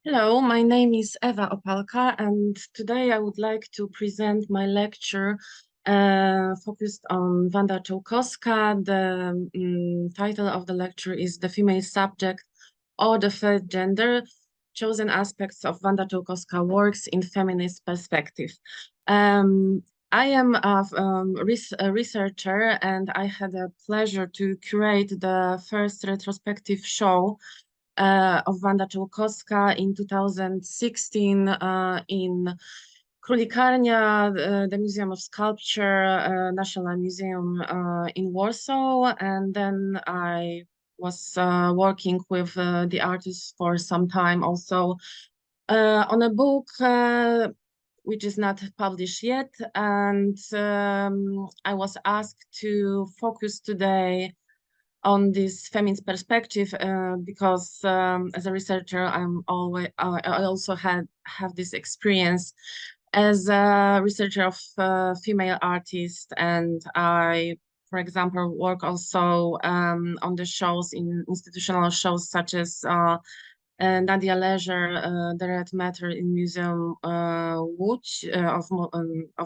Hello, my name is Ewa Opałka, and today I would like to present my lecture focused on Wanda Czełkowska. The title of the lecture is The Female Subject or the Third Gender, Chosen Aspects of Wanda Czełkowska Works in Feminist Perspective. I am a researcher, and I had a pleasure to curate the first retrospective show of Wanda Czełkowska in 2016 in Królikarnia, the Museum of Sculpture, National Museum in Warsaw. And then I was working with the artist for some time also on a book which is not published yet. And I was asked to focus today on this feminist perspective because as a researcher I also have this experience as a researcher of female artists, and I, for example, work also on the shows in institutional shows such as Nadia Leisure, the Red Matter in Museum Łódź of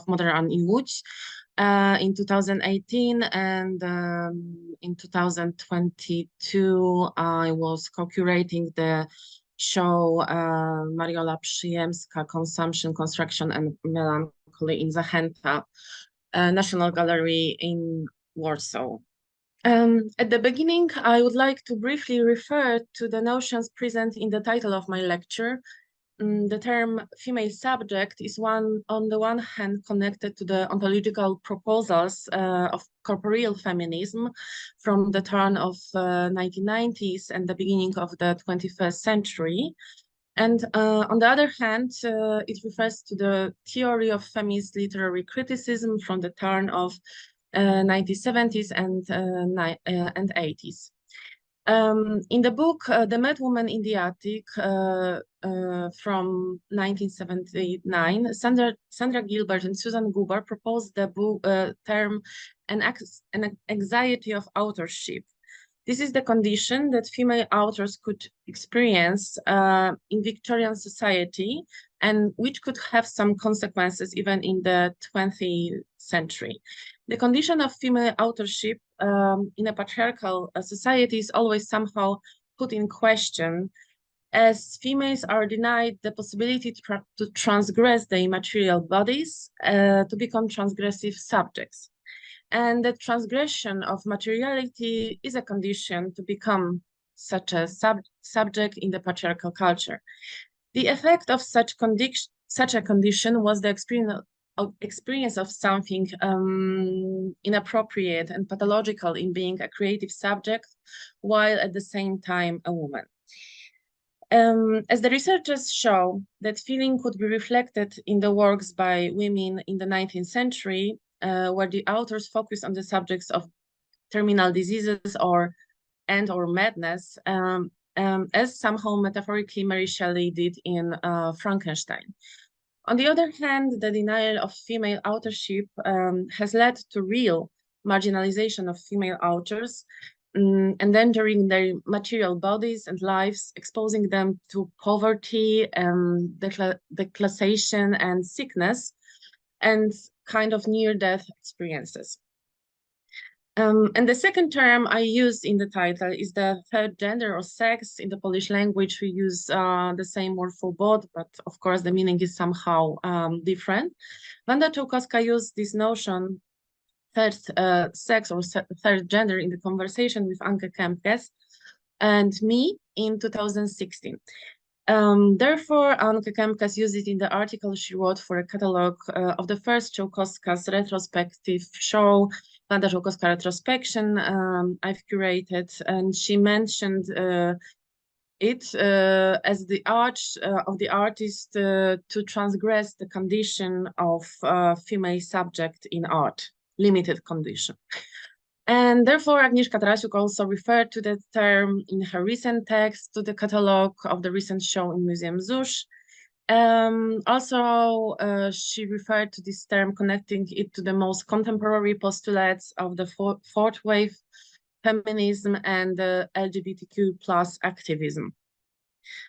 Modern Art in Łódź in 2018, and in 2022 I was co-curating the show Mariola Przyjemska, Consumption, Construction and Melancholy in Zachęta National Gallery in Warsaw. At the beginning, I would like to briefly refer to the notions present in the title of my lecture. The term female subject is on the one hand connected to the ontological proposals of corporeal feminism from the turn of 1990s and the beginning of the 21st century. And on the other hand, it refers to the theory of feminist literary criticism from the turn of 1970s and 80s. In the book, The Madwoman in the Attic from 1979, Sandra Gilbert and Susan Gubar proposed the term an anxiety of authorship. This is the condition that female authors could experience in Victorian society, and which could have some consequences even in the 20th century. The condition of female authorship in a patriarchal society is always somehow put in question, as females are denied the possibility to transgress their material bodies, to become transgressive subjects. And the transgression of materiality is a condition to become such a subject in the patriarchal culture. The effect of such a condition was the experience of something inappropriate and pathological in being a creative subject, while at the same time a woman. As the researchers show, that feeling could be reflected in the works by women in the 19th century, where the authors focus on the subjects of terminal diseases or madness, as somehow metaphorically Mary Shelley did in Frankenstein. On the other hand, the denial of female authorship has led to real marginalization of female authors, endangering their material bodies and lives, exposing them to poverty, declassation and sickness, and kind of near-death experiences. And the second term I used in the title is the third gender or sex. In the Polish language, we use the same word for both, but of course the meaning is somehow different. Wanda Czełkowska used this notion, third sex or third gender, in the conversation with Anke Kempkes and me in 2016. Therefore, Anke Kempkes used it in the article she wrote for a catalogue of the first Czełkowska's retrospective show, Wanda Czełkowska Retrospection, I've curated, and she mentioned it as the urge of the artist to transgress the condition of female subject in art, limited condition. And therefore, Agnieszka Tarasiuk also referred to the term in her recent text to the catalogue of the recent show in Museum ZUSZ. Also, she referred to this term, connecting it to the most contemporary postulates of the fourth wave feminism and LGBTQ plus activism.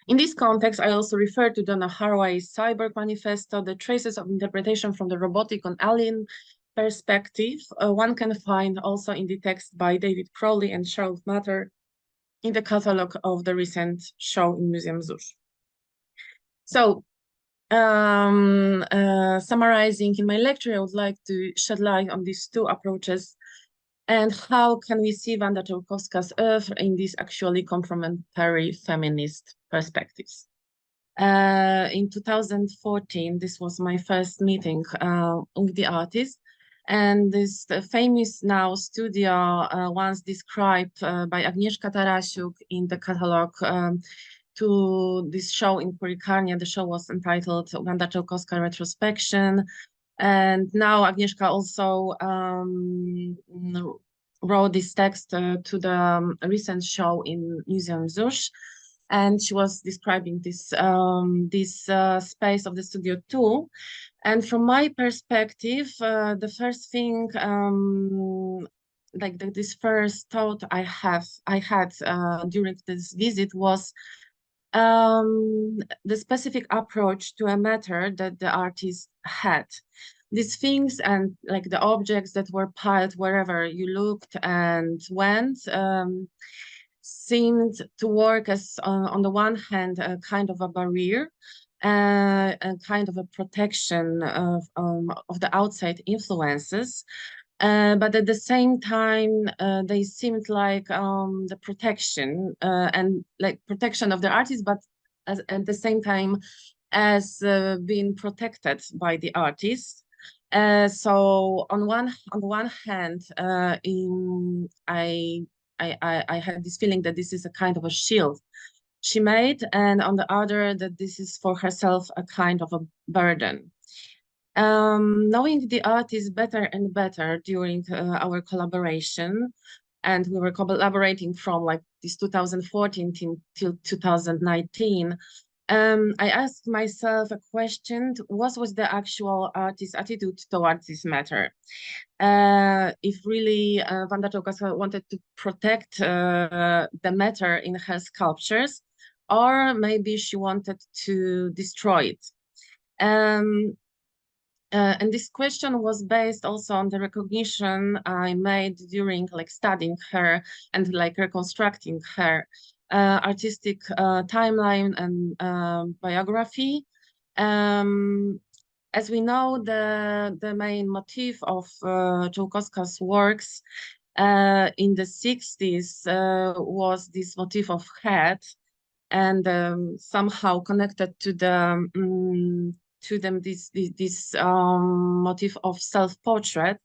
In this context, I also refer to Donna Haraway's Cyborg Manifesto, the traces of interpretation from the robotic and alien perspective. One can find also in the text by David Crowley and Charles Matter in the catalog of the recent show in Museum ZUS. So, summarizing in my lecture, I would like to shed light on these two approaches and how can we see Wanda Czełkowska's oeuvre in these actually complementary feminist perspectives. In 2014, this was my first meeting with the artist, and this famous now studio once described by Agnieszka Tarasiuk in the catalog to this show in Purikarnia. The show was entitled Wanda Czełkowska Retrospection. And now Agnieszka also wrote this text to the recent show in Museum ZUS. And she was describing this space of the studio too. And from my perspective, the first thing, this first thought I had during this visit was the specific approach to a matter that the artist had. These things and like the objects that were piled wherever you looked and went seemed to work as, on the one hand, a kind of a barrier, a kind of a protection of the outside influences. But at the same time, they seemed like the protection and like protection of the artist, but at the same time as being protected by the artist. So on the one hand, I had this feeling that this is a kind of a shield she made, and on the other that this is for herself a kind of a burden. Knowing the artist better and better during our collaboration, and we were collaborating from like this 2014 till 2019, I asked myself a question: what was the actual artist's attitude towards this matter? If really Wanda Czełkowska wanted to protect the matter in her sculptures, or maybe she wanted to destroy it. And this question was based also on the recognition I made during like studying her and like reconstructing her artistic timeline and biography. As we know, the main motif of Czełkowska's works in the 60s was this motif of head, and somehow connected to the this motif of self-portrait.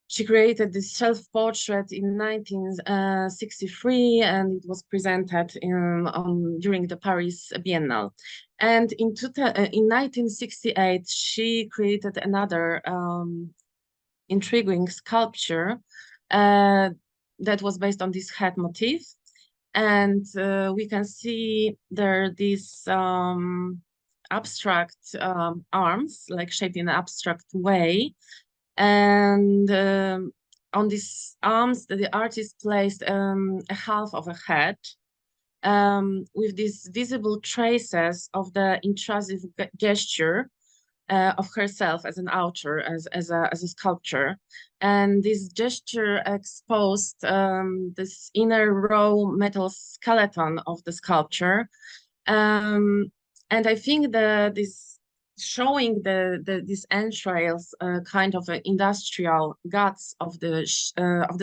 She created this self-portrait in 1963, and it was presented during the Paris Biennale. And in 1968, she created another intriguing sculpture that was based on this head motif. And we can see there this abstract arms, like shaped in an abstract way. And on these arms, the artist placed a half of a head with these visible traces of the intrusive gesture of herself as an author, as a sculptor. And this gesture exposed this inner raw metal skeleton of the sculpture. And I think this showing these entrails, kind of industrial guts of the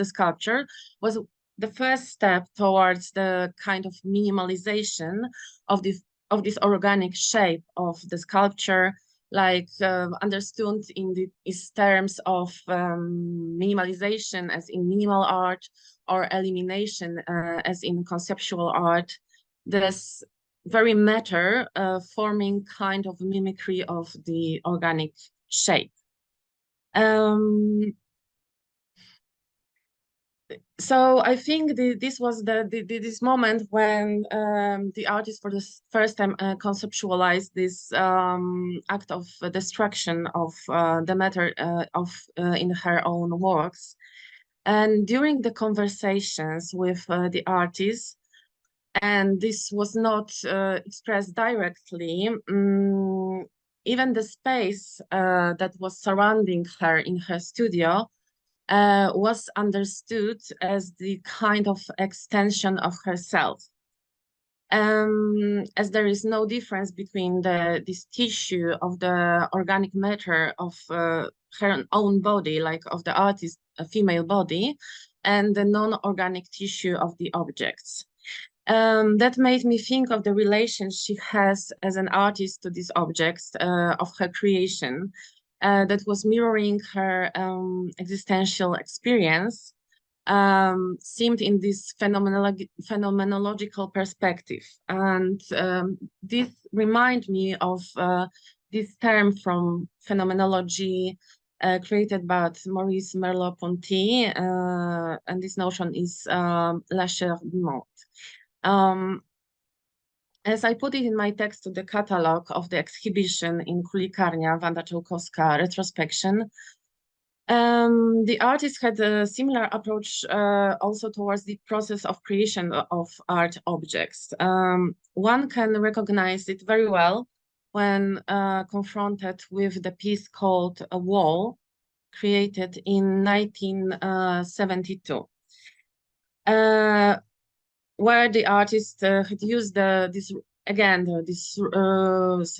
sculpture, was the first step towards the kind of minimalization of this organic shape of the sculpture, like understood in these terms of minimalization as in minimal art, or elimination as in conceptual art. This very matter forming kind of mimicry of the organic shape. So I think this was this moment when the artist for the first time conceptualized this act of destruction of the matter in her own works. And during the conversations with the artist, and this was not expressed directly. Even the space that was surrounding her in her studio was understood as the kind of extension of herself. As there is no difference between this tissue of the organic matter of her own body, like of the artist, a female body, and the non-organic tissue of the objects. That made me think of the relation she has as an artist to these objects of her creation, that was mirroring her existential experience, seemed in this phenomenological perspective. And this reminds me of this term from phenomenology created by Maurice Merleau-Ponty, and this notion is la chair du monde. As I put it in my text to the catalog of the exhibition in Kulikarnia, Wanda Czełkowska retrospection, the artist had a similar approach also towards the process of creation of art objects. One can recognize it very well when confronted with the piece called A Wall, created in 1972. Where the artist had used this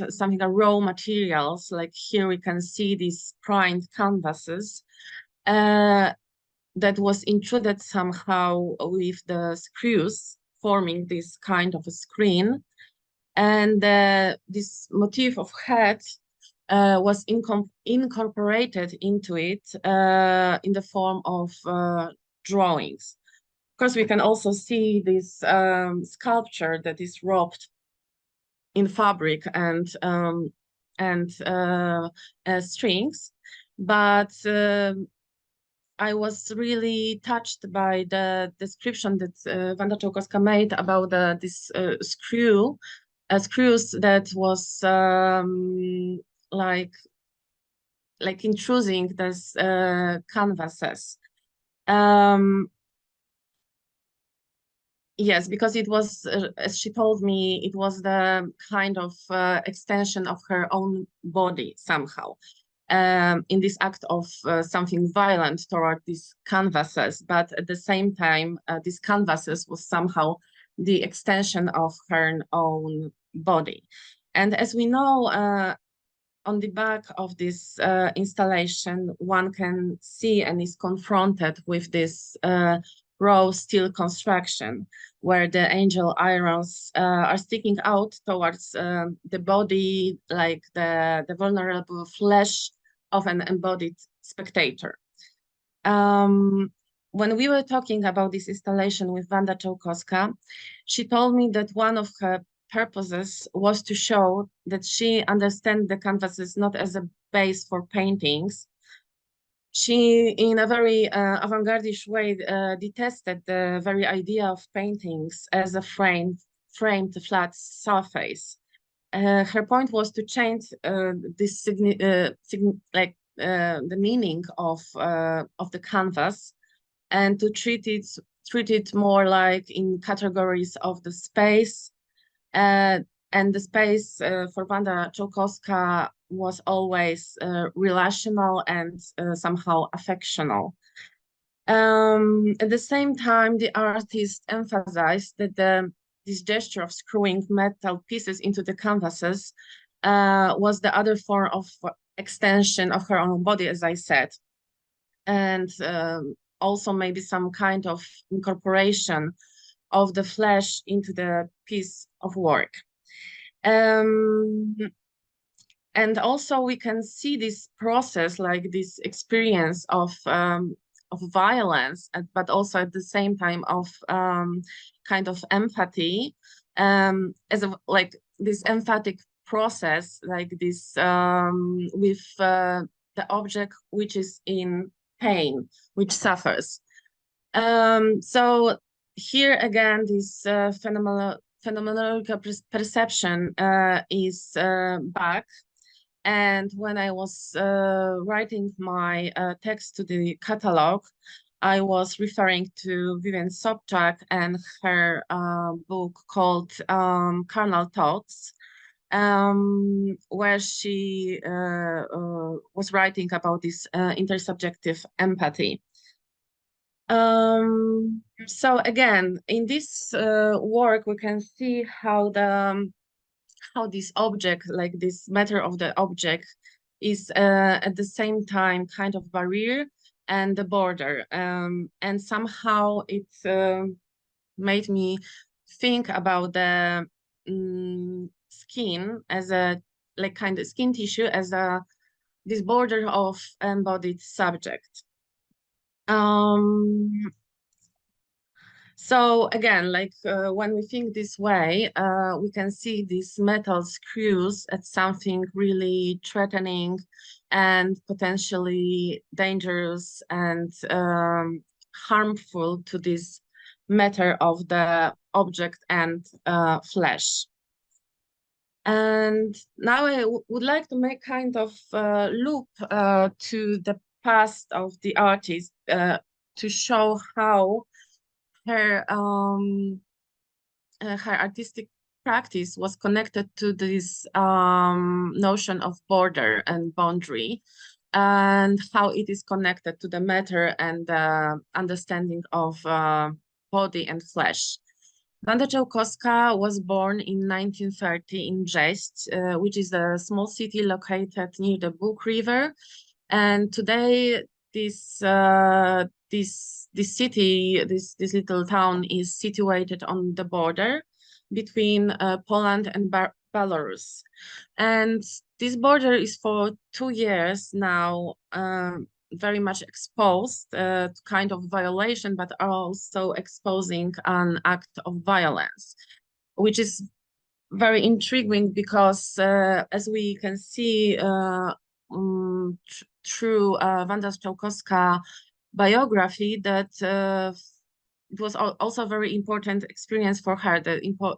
something raw materials, like here we can see these primed canvases that was intruded somehow with the screws, forming this kind of a screen. And this motif of head was incorporated into it in the form of drawings. Of course, we can also see this sculpture that is wrapped in fabric and strings, but I was really touched by the description that Wanda Czełkowska made about this screws that was like intruding these canvases. Yes, because it was, as she told me, it was the kind of extension of her own body somehow, in this act of something violent toward these canvases, but at the same time, these canvases was somehow the extension of her own body. And as we know, on the back of this installation, one can see and is confronted with this raw steel construction, where the angel irons are sticking out towards the body, like the vulnerable flesh of an embodied spectator. When we were talking about this installation with Wanda Czełkowska, she told me that one of her purposes was to show that she understands the canvases not as a base for paintings. She, in a very avant-garde way, detested the very idea of paintings as a framed flat surface. Her point was to change this the meaning of the canvas, and to treat it more like in categories of the space. And the space for Wanda Czełkowska was always relational and somehow affectional. At the same time, the artist emphasized that this gesture of screwing metal pieces into the canvases was the other form of extension of her own body, as I said, and also maybe some kind of incorporation of the flesh into the piece of work. And also we can see this process, like this experience of violence, but also at the same time of kind of empathy, as like this emphatic process, like this with the object which is in pain, which suffers. So here again, this phenomenological perception is back. And when I was writing my text to the catalog, I was referring to Vivian Sobczak and her book called Carnal Thoughts, where she was writing about this intersubjective empathy. So again, in this work, we can see how this object, like this matter of the object, is at the same time kind of barrier and the border. And somehow it made me think about the skin as a like kind of skin tissue as this border of embodied subject. So again, like when we think this way, we can see these metal screws as something really threatening and potentially dangerous and harmful to this matter of the object and flesh. And now I would like to make kind of loop to the past of the artist to show how her artistic practice was connected to this notion of border and boundary, and how it is connected to the matter and the understanding of body and flesh. Wanda Czełkowska was born in 1930 in Brześć, which is a small city located near the Bug River. And today, this city, this little town is situated on the border between Poland and Belarus. And this border is for 2 years now very much exposed to kind of violation, but also exposing an act of violence, which is very intriguing because as we can see through Wanda Czełkowska biography, that it was also a very important experience for her,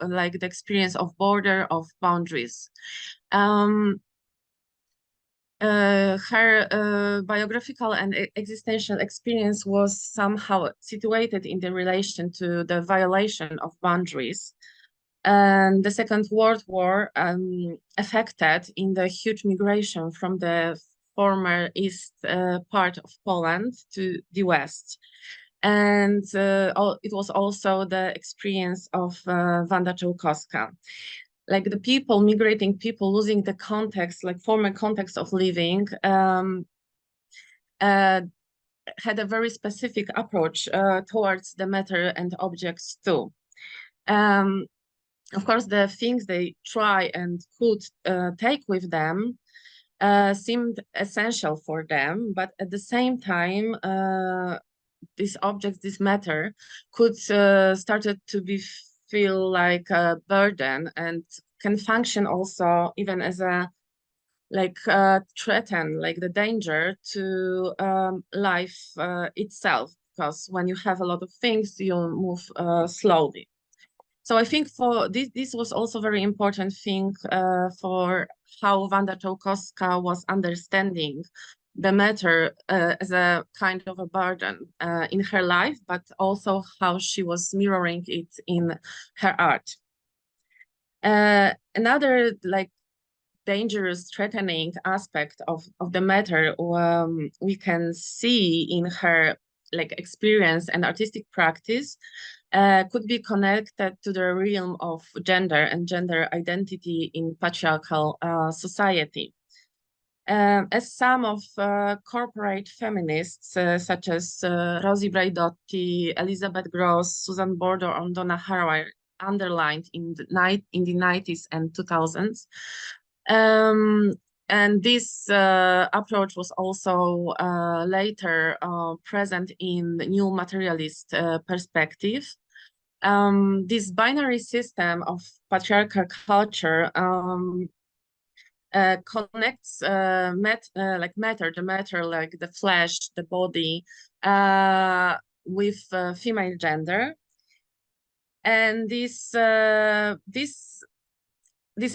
like the experience of border, of boundaries. Her biographical and existential experience was somehow situated in the relation to the violation of boundaries. And the Second World War affected in the huge migration from the former east part of Poland to the west. And it was also the experience of Wanda Czełkowska. Like the people, migrating people, losing the context, like former context of living, had a very specific approach towards the matter and objects too. Of course, the things they try and could take with them seemed essential for them, but at the same time, these objects, this matter, could started to feel like a burden and can function also even as a threaten, like the danger to life itself, because when you have a lot of things, you move slowly. So I think for this was also very important thing for how Wanda Czełkowska was understanding the matter as a kind of a burden in her life, but also how she was mirroring it in her art. Another like dangerous, threatening aspect of the matter we can see in her like experience and artistic practice could be connected to the realm of gender and gender identity in patriarchal society. As some of corporate feminists, such as Rosie Braidotti, Elizabeth Gross, Susan Bordo, and Donna Haraway, underlined in the 90s and 2000s. And this approach was also later present in the new materialist perspective. This binary system of patriarchal culture connects matter, the matter like the flesh, the body, with female gender, and these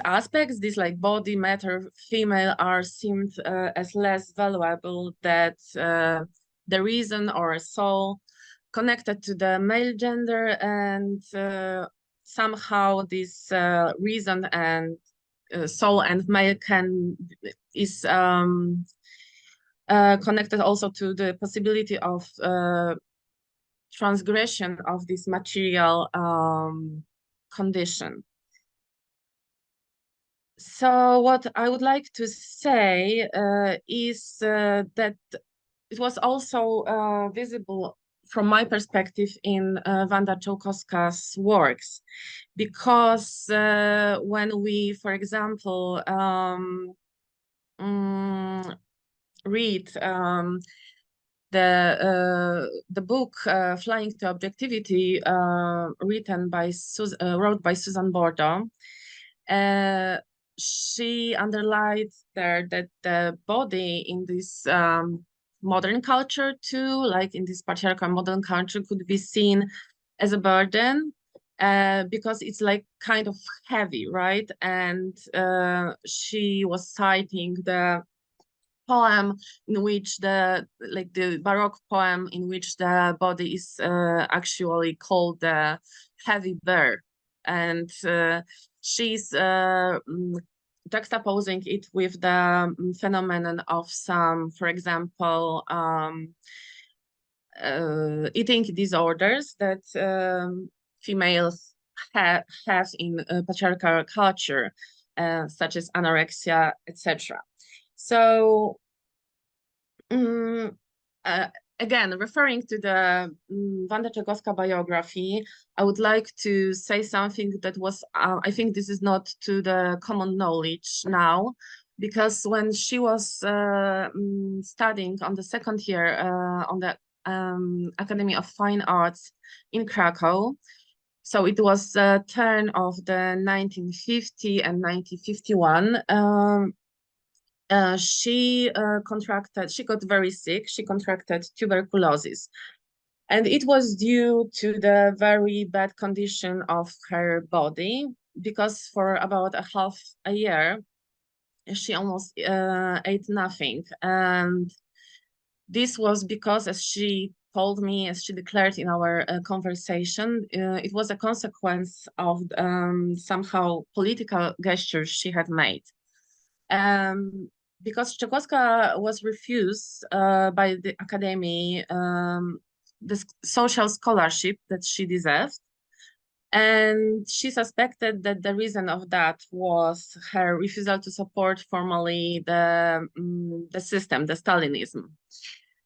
aspects, these like body, matter, female, are seen as less valuable than the reason or soul connected to the male gender, and somehow this reason and soul and male is connected also to the possibility of transgression of this material condition. So what I would like to say is that it was also visible from my perspective in Wanda Czełkowska's works, because when we, for example, read the book Flying to Objectivity, wrote by Susan Bordo, she underlined there that the body in this modern culture too, like in this patriarchal modern culture, could be seen as a burden, because it's like kind of heavy, right? And she was citing the poem in which the Baroque poem in which the body is actually called the heavy bear, and she's juxtaposing it with the phenomenon of some, for example, eating disorders that females have in patriarchal culture, such as anorexia, etc. So again, referring to the Wanda Czełkowska biography, I would like to say something that was, I think this is not to the common knowledge now, because when she was studying on the second year on the Academy of Fine Arts in Krakow, so it was the turn of the 1950 and 1951, she got very sick. She contracted tuberculosis. And it was due to the very bad condition of her body, because for about half a year, she almost ate nothing. And this was because, as she told me, as she declared in our conversation, it was a consequence of somehow political gestures she had made. Because Czełkowska was refused by the Academy the social scholarship that she deserved. And she suspected that the reason of that was her refusal to support formally the system, the Stalinism.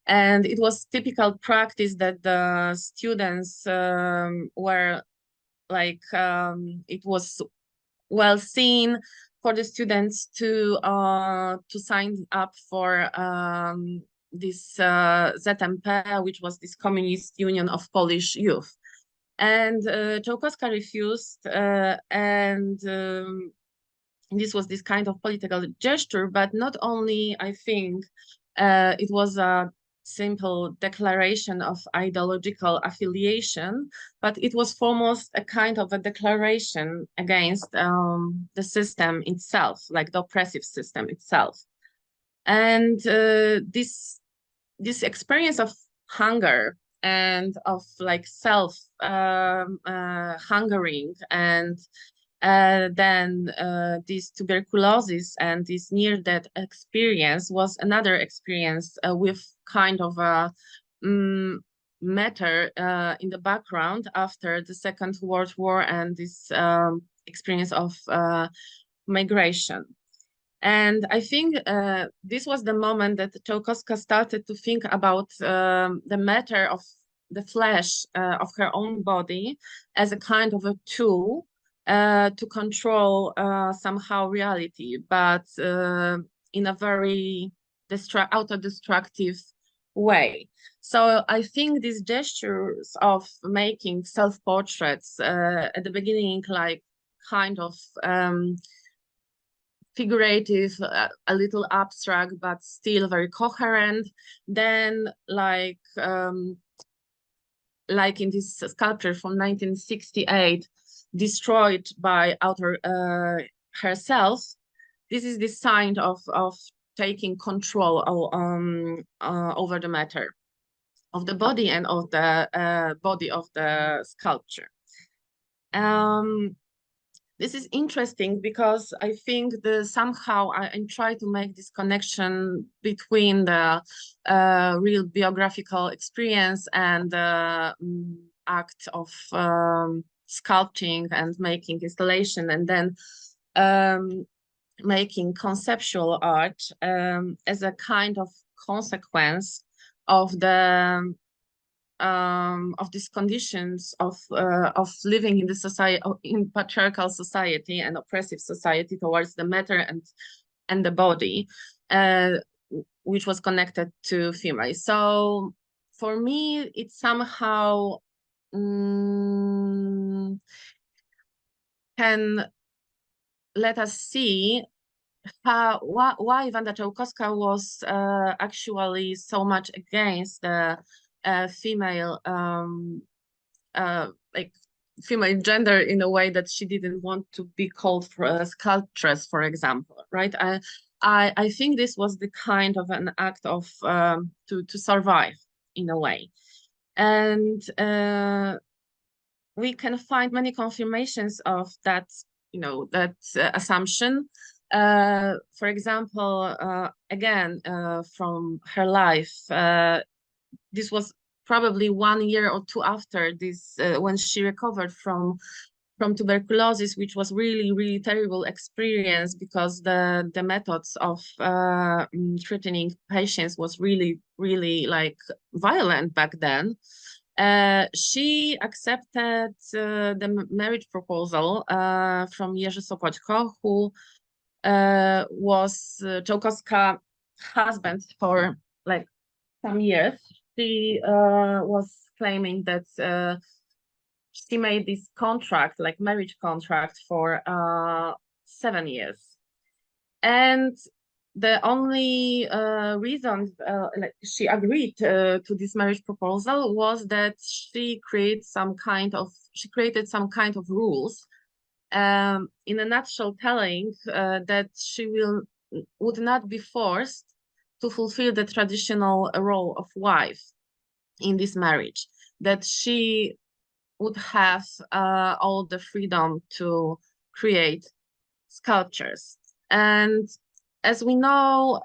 And it was typical practice that the students were like, it was well seen for the students to sign up for this ZMP, which was this Communist Union of Polish Youth. And Czełkowska refused, and this was this kind of political gesture, but not only, I think, it was a simple declaration of ideological affiliation, but it was foremost a kind of a declaration against the system itself, like the oppressive system itself. And this experience of hunger and of like self hungering, and then this tuberculosis and this near-death experience was another experience with kind of a matter in the background after the Second World War, and this experience of migration. And I think this was the moment that Czełkowska started to think about the matter of the flesh of her own body as a kind of a tool to control somehow reality, but in a very auto-destructive way. So I think these gestures of making self-portraits at the beginning, like kind of figurative, a little abstract, but still very coherent, then like in this sculpture from 1968, destroyed by author herself. This is the sign of taking control over the matter. of the body and of the body of the sculpture. This is interesting because I think somehow I try to make this connection between the real biographical experience and the act of sculpting and making installation, and then making conceptual art as a kind of consequence of these conditions of living in the society, in patriarchal society and oppressive society towards the matter and the body, which was connected to female. So for me, it somehow can let us see why Wanda Czełkowska was actually so much against the female like female gender, in a way that she didn't want to be called for a sculptress, for example, right? I think this was the kind of an act of to survive in a way, and we can find many confirmations of that, that assumption. For example, again, from her life, this was probably 1 year or two after this, when she recovered from tuberculosis, which was really terrible experience, because the methods of treating patients was really like violent back then. She accepted the marriage proposal from Jerzy Sopoćko, who was Czełkowska's husband for like some years. She was claiming that she made this contract, like marriage contract, for 7 years. And the only reason like she agreed to this marriage proposal was that she created some kind of rules, in a nutshell, telling that she would not be forced to fulfill the traditional role of wife in this marriage, that she would have all the freedom to create sculptures. And as we know,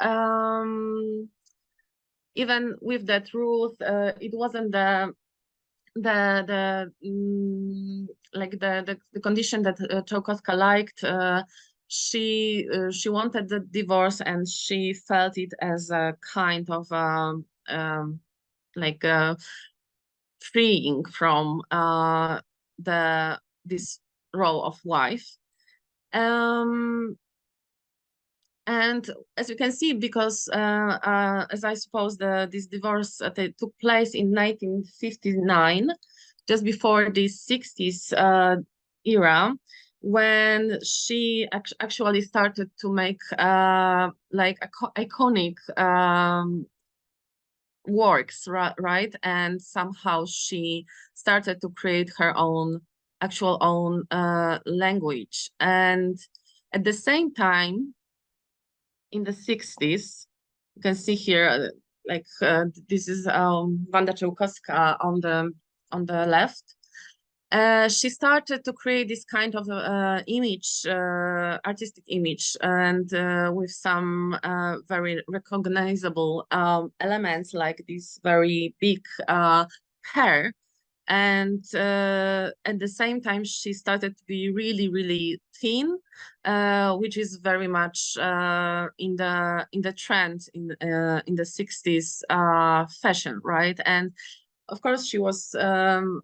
even with that rules, it wasn't the condition that Czełkowska liked. She wanted the divorce, and she felt it as a kind of freeing from this role of wife. And as you can see, because as I suppose this divorce took place in 1959, just before the 60s era, when she actually started to make iconic works, right? And somehow she started to create her actual own language. And at the same time, in the 60s, you can see here, this is Wanda Czełkowska on the left. She started to create this kind of image, artistic image, and with some very recognizable elements, like this very big hair. And at the same time, she started to be really thin, which is very much in the trend in the 60s fashion, right? And of course, she was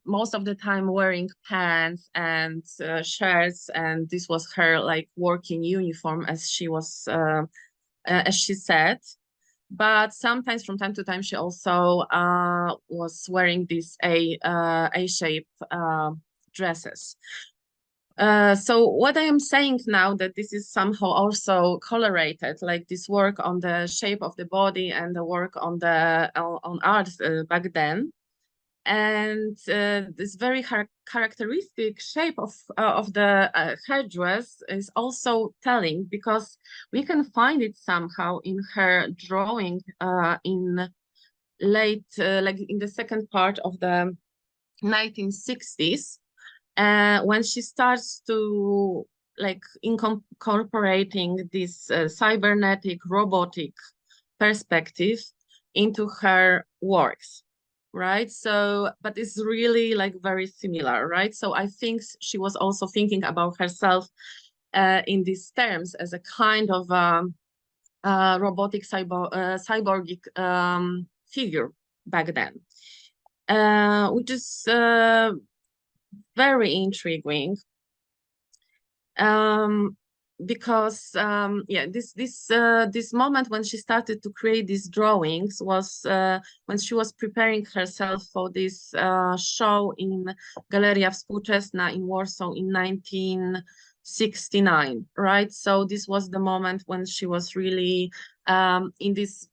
most of the time wearing pants and shirts, and this was her like working uniform, as she said. But sometimes, from time to time, she also was wearing these A-shape dresses. So what I am saying now, that this is somehow also colorated, like this work on the shape of the body and the work on art back then. And this very characteristic shape of the headdress is also telling, because we can find it somehow in her drawing in late, like in the second part of the 1960s, when she starts to like incorporating this cybernetic robotic perspective into her works, right? So, but it's really like very similar, right? So I think she was also thinking about herself in these terms as a kind of robotic cyborgic figure back then, which is very intriguing. Because yeah, this moment when she started to create these drawings was when she was preparing herself for this show in Galeria Współczesna in Warsaw in 1969, right? So this was the moment when she was really in this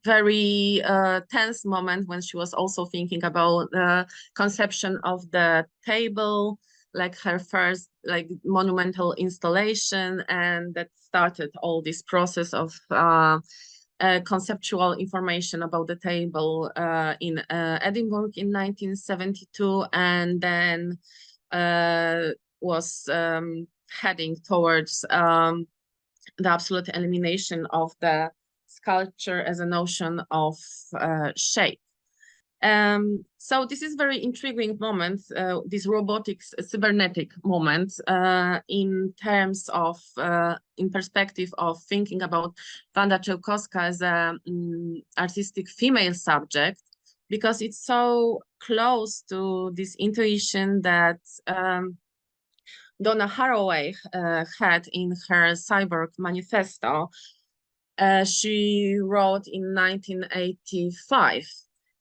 very tense moment when she was also thinking about the conception of the table, like her first like monumental installation, and that started all this process of conceptual information about the table in Edinburgh in 1972, and then was heading towards the absolute elimination of the sculpture as a notion of shape. So this is very intriguing moment, this robotics cybernetic moment in terms of, in perspective of thinking about Wanda Czełkowska as a artistic female subject, because it's so close to this intuition that Donna Haraway had in her Cyborg Manifesto. She wrote in 1985,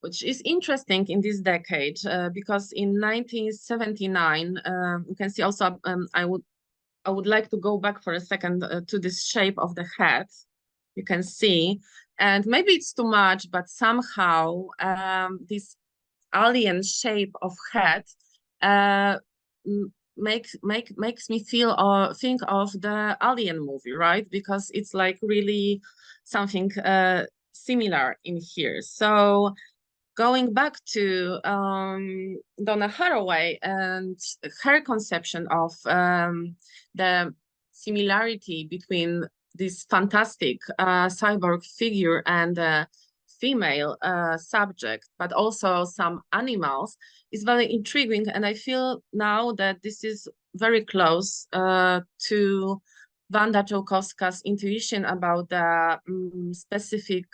which is interesting in this decade because in 1979, you can see also, I would like to go back for a second to this shape of the head. You can see, and maybe it's too much, but somehow this alien shape of head makes me feel or think of the Alien movie, right? Because it's like really something similar in here. So going back to Donna Haraway and her conception of the similarity between this fantastic cyborg figure and the female subject, but also some animals, is very intriguing. And I feel now that this is very close to Wanda Czełkowska's intuition about the specific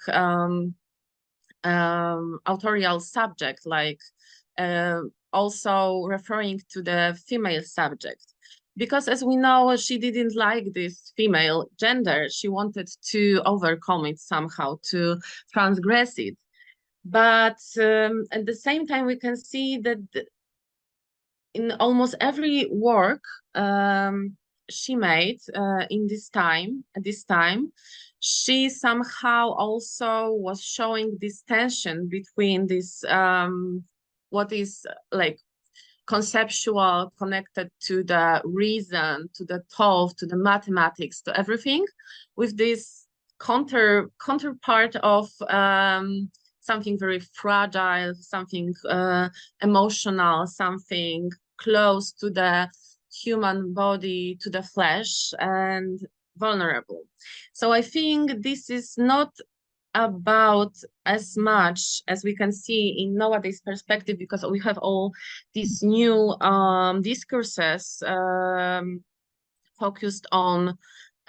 authorial subject, like also referring to the female subject. Because as we know, she didn't like this female gender. She wanted to overcome it somehow, to transgress it. But at the same time, we can see that in almost every work she made in at this time, she somehow also was showing this tension between this what is like conceptual, connected to the reason, to the thought, to the mathematics, to everything, with this counterpart of something very fragile, something emotional, something close to the human body, to the flesh, and vulnerable. So I think this is not about as much as we can see in nowadays perspective, because we have all these new discourses focused on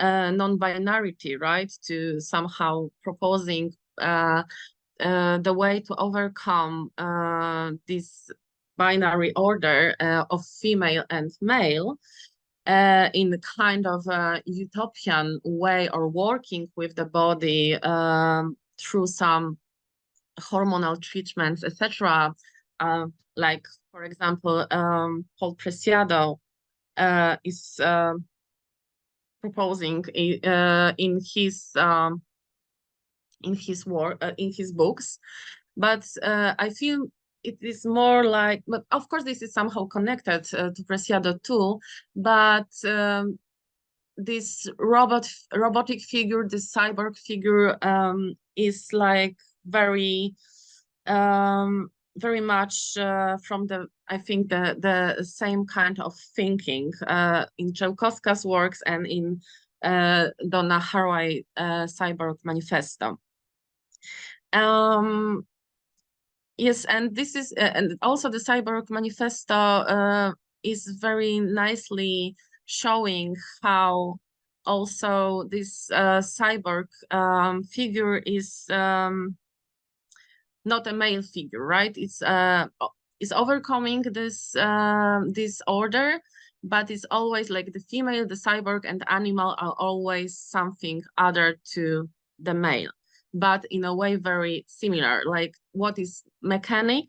non-binarity, right? To somehow proposing the way to overcome this binary order of female and male in kind of a utopian way, or working with the body through some hormonal treatments, etc. Like, for example, Paul Preciado is proposing in his work, in his books. But I feel it is more like, but of course this is somehow connected to Preciado too, but this robotic figure, this cyborg figure is like very very much from the, I think, the same kind of thinking in Czełkowska's works and in Donna Haraway Cyborg Manifesto. Yes, and this is, and also the Cyborg Manifesto is very nicely showing how also this cyborg figure is not a male figure, right? It's overcoming this this order, but it's always like the female, the cyborg, and the animal are always something other to the male, but in a way very similar. Like what is mechanic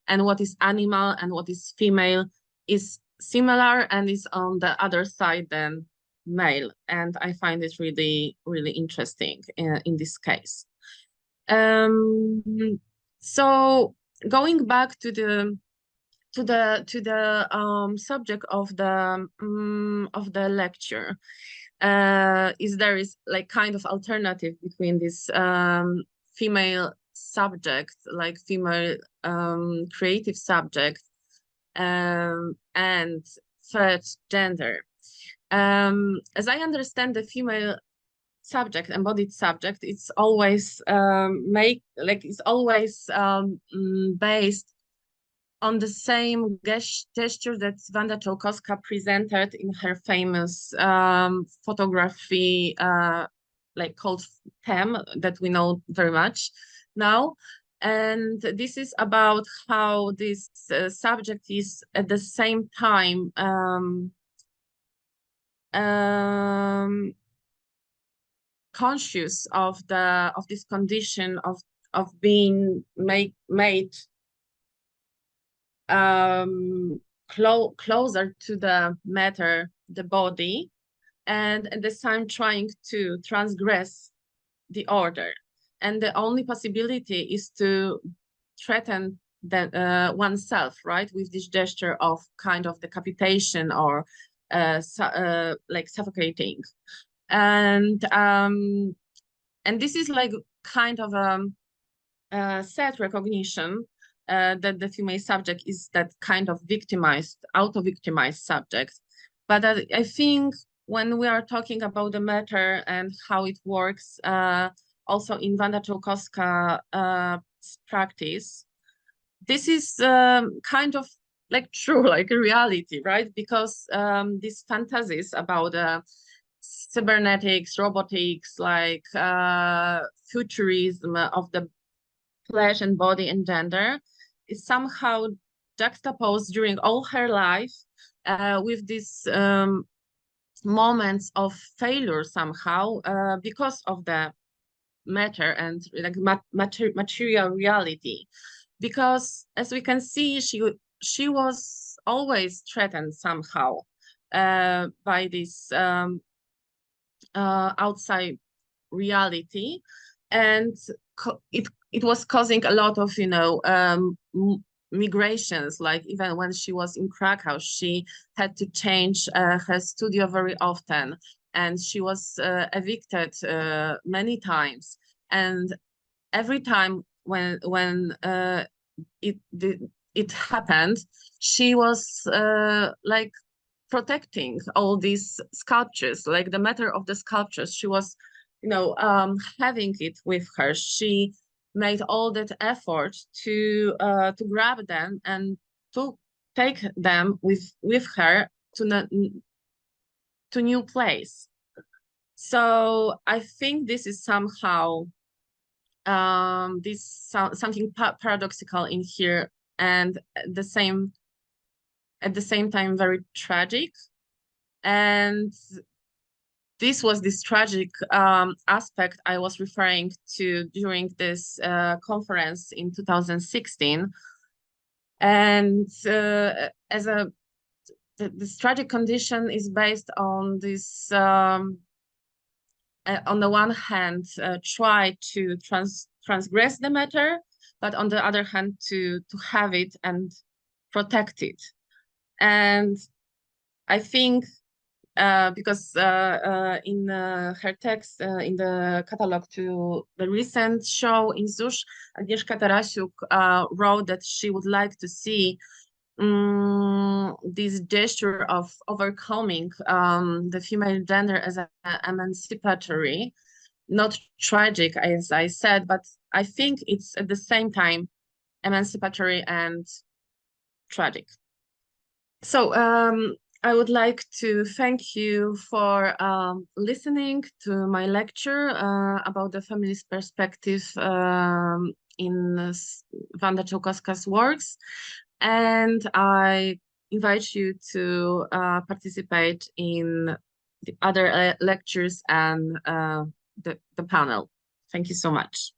and what is animal and what is female is similar and is on the other side than male. And I find it really, really interesting in this case. So going back to the subject of the lecture, is there is like kind of alternative between this female subject, like female creative subject, and third gender. As I understand, the female subject, embodied subject, it's always it's always based on the same gesture that Wanda Czełkowska presented in her famous photography, like called Theme, that we know very much now. And this is about how this subject is at the same time conscious of this condition of being made closer to the matter, the body, and at the same trying to transgress the order. And the only possibility is to threaten oneself, right, with this gesture of kind of decapitation or like suffocating. And this is like kind of a set recognition that the female subject is that kind of victimized, auto-victimized subject. But I think when we are talking about the matter and how it works, also in Wanda Czełkowska practice, this is kind of like true, like a reality, right? Because these fantasies about cybernetics, robotics, like futurism of the flesh and body and gender is somehow juxtaposed during all her life with these moments of failure somehow because of the matter and like material reality. Because as we can see, she was always threatened somehow by this outside reality, and it was causing a lot of migrations. Like even when she was in Krakow, she had to change her studio very often, and she was evicted many times. And every time when it happened, she was like protecting all these sculptures, like the matter of the sculptures. She was, having it with her. She made all that effort to grab them and to take them with her to new place. So I think this is somehow something paradoxical in here, and at the same time very tragic. And this was this tragic aspect I was referring to during this conference in 2016. And this tragic condition is based on this, on the one hand, try to transgress the matter, but on the other hand, to have it and protect it. And I think because in her text in the catalog to the recent show in ZUSZ, Agnieszka Tarasiuk wrote that she would like to see this gesture of overcoming the female gender as emancipatory, not tragic, as I said, but I think it's at the same time emancipatory and tragic. So I would like to thank you for listening to my lecture about the feminist perspective in Wanda Czełkowska's works. And I invite you to participate in the other lectures and the panel. Thank you so much.